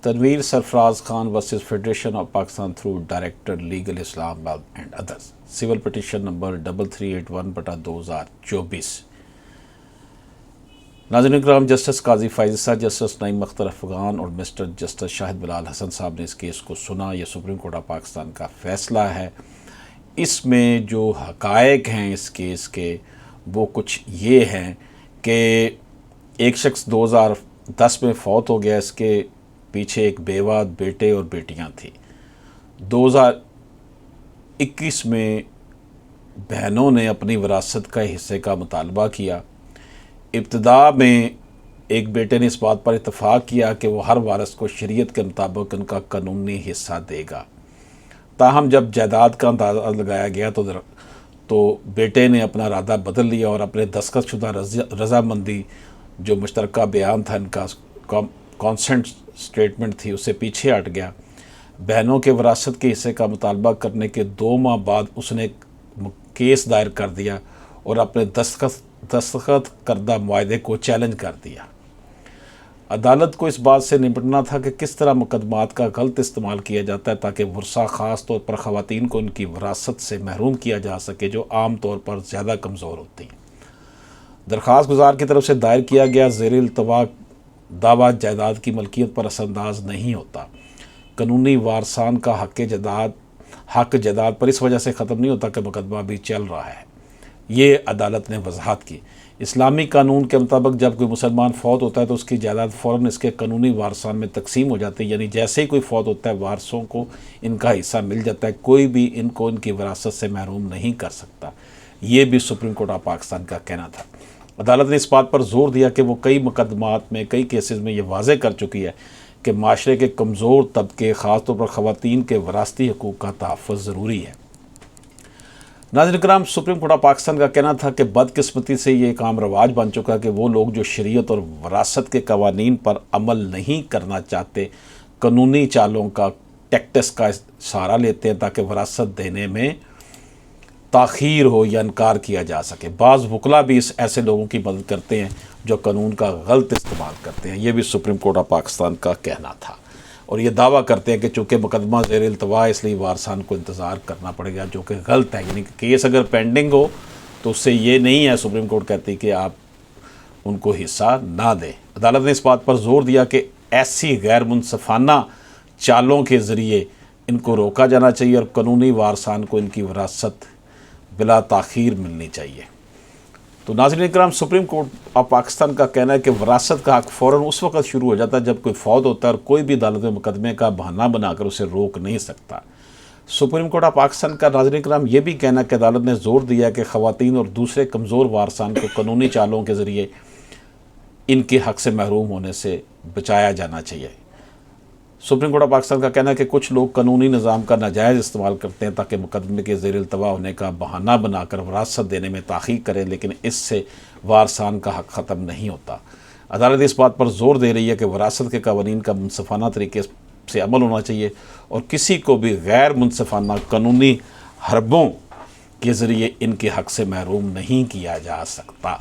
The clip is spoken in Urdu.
Tanveer Sarfraz Khan versus federation of Pakistan through director legal Islamabad and others, civil petition number 3381/2024۔ ناظرین اکرام، جسٹس قاضی فائز صاحب، جسٹس نعیم اختر افغان اور مسٹر جسٹس شاہد بلال حسن صاحب نے اس کیس کو سنا۔ یہ سپریم کورٹ آف پاکستان کا فیصلہ ہے۔ اس میں جو حقائق ہیں اس کیس کے وہ کچھ یہ ہیں کہ ایک شخص 2010 میں فوت ہو گیا، اس کے پیچھے ایک بیوہ، بیٹے اور بیٹیاں تھیں۔ 2021 میں بہنوں نے اپنی وراثت کا حصے کا مطالبہ کیا۔ ابتدا میں ایک بیٹے نے اس بات پر اتفاق کیا کہ وہ ہر وارث کو شریعت کے مطابق ان کا قانونی حصہ دے گا۔ تاہم جب جائیداد کا اندازہ لگایا گیا تو بیٹے نے اپنا ارادہ بدل لیا اور اپنے دستخط شدہ رضامندی جو مشترکہ بیان تھا، ان کا کانسنٹ سٹیٹمنٹ تھی، اس سے پیچھے ہٹ گیا۔ بہنوں کے وراثت کے حصے کا مطالبہ کرنے کے 2 ماہ بعد اس نے کیس دائر کر دیا اور اپنے دستخط کردہ معاہدے کو چیلنج کر دیا۔ عدالت کو اس بات سے نمٹنا تھا کہ کس طرح مقدمات کا غلط استعمال کیا جاتا ہے تاکہ ورثہ، خاص طور پر خواتین کو ان کی وراثت سے محروم کیا جا سکے جو عام طور پر زیادہ کمزور ہوتی ہیں۔ درخواست گزار کی طرف سے دائر کیا گیا زیر التوا دعویٰ جائیداد کی ملکیت پر اثر انداز نہیں ہوتا۔ قانونی وارثان کا حق جائیداد پر اس وجہ سے ختم نہیں ہوتا کہ مقدمہ ابھی چل رہا ہے، یہ عدالت نے وضاحت کی۔ اسلامی قانون کے مطابق جب کوئی مسلمان فوت ہوتا ہے تو اس کی جائیداد فوراً اس کے قانونی وارثان میں تقسیم ہو جاتی ہے، یعنی جیسے ہی کوئی فوت ہوتا ہے وارثوں کو ان کا حصہ مل جاتا ہے، کوئی بھی ان کو ان کی وراثت سے محروم نہیں کر سکتا۔ یہ بھی سپریم کورٹ آف پاکستان کا کہنا تھا۔ عدالت نے اس بات پر زور دیا کہ وہ کئی مقدمات میں، کئی کیسز میں یہ واضح کر چکی ہے کہ معاشرے کے کمزور طبقے، خاص طور پر خواتین کے وراثتی حقوق کا تحفظ ضروری ہے۔ ناظرین کرام، سپریم کورٹ آف پاکستان کا کہنا تھا کہ بدقسمتی سے یہ ایک عام رواج بن چکا ہے کہ وہ لوگ جو شریعت اور وراثت کے قوانین پر عمل نہیں کرنا چاہتے، قانونی چالوں کا، ٹیکٹس کا سہارا لیتے ہیں تاکہ وراثت دینے میں تاخیر ہو یا انکار کیا جا سکے۔ بعض وکلاء بھی ایسے لوگوں کی مدد کرتے ہیں جو قانون کا غلط استعمال کرتے ہیں۔ یہ بھی سپریم کورٹ آف پاکستان کا کہنا تھا، اور یہ دعویٰ کرتے ہیں کہ چونکہ مقدمہ زیر التوا ہے اس لیے وارثان کو انتظار کرنا پڑے گا، جو کہ غلط ہے۔ یعنی کہ کیس اگر پینڈنگ ہو تو اس سے یہ نہیں ہے، سپریم کورٹ کہتی کہ آپ ان کو حصہ نہ دیں۔ عدالت نے اس بات پر زور دیا کہ ایسی غیر منصفانہ چالوں کے ذریعے ان کو روکا جانا چاہیے اور قانونی وارثان کو ان کی وراثت بلا تاخیر ملنی چاہیے۔ تو ناظرین اکرام، سپریم کورٹ آف پاکستان کا کہنا ہے کہ وراثت کا حق فوراً اس وقت شروع ہو جاتا ہے جب کوئی فوت ہوتا ہے، اور کوئی بھی عدالت میں مقدمے کا بہانہ بنا کر اسے روک نہیں سکتا۔ سپریم کورٹ آف پاکستان کا ناظرین اکرام یہ بھی کہنا ہے کہ عدالت نے زور دیا کہ خواتین اور دوسرے کمزور وارثان کو قانونی چالوں کے ذریعے ان کے حق سے محروم ہونے سے بچایا جانا چاہیے۔ سپریم کورٹ آف پاکستان کا کہنا ہے کہ کچھ لوگ قانونی نظام کا ناجائز استعمال کرتے ہیں تاکہ مقدمے کے زیر التوا ہونے کا بہانہ بنا کر وراثت دینے میں تاخیر کریں، لیکن اس سے وارثان کا حق ختم نہیں ہوتا۔ عدالت اس بات پر زور دے رہی ہے کہ وراثت کے قوانین کا منصفانہ طریقے سے عمل ہونا چاہیے اور کسی کو بھی غیر منصفانہ قانونی حربوں کے ذریعے ان کے حق سے محروم نہیں کیا جا سکتا۔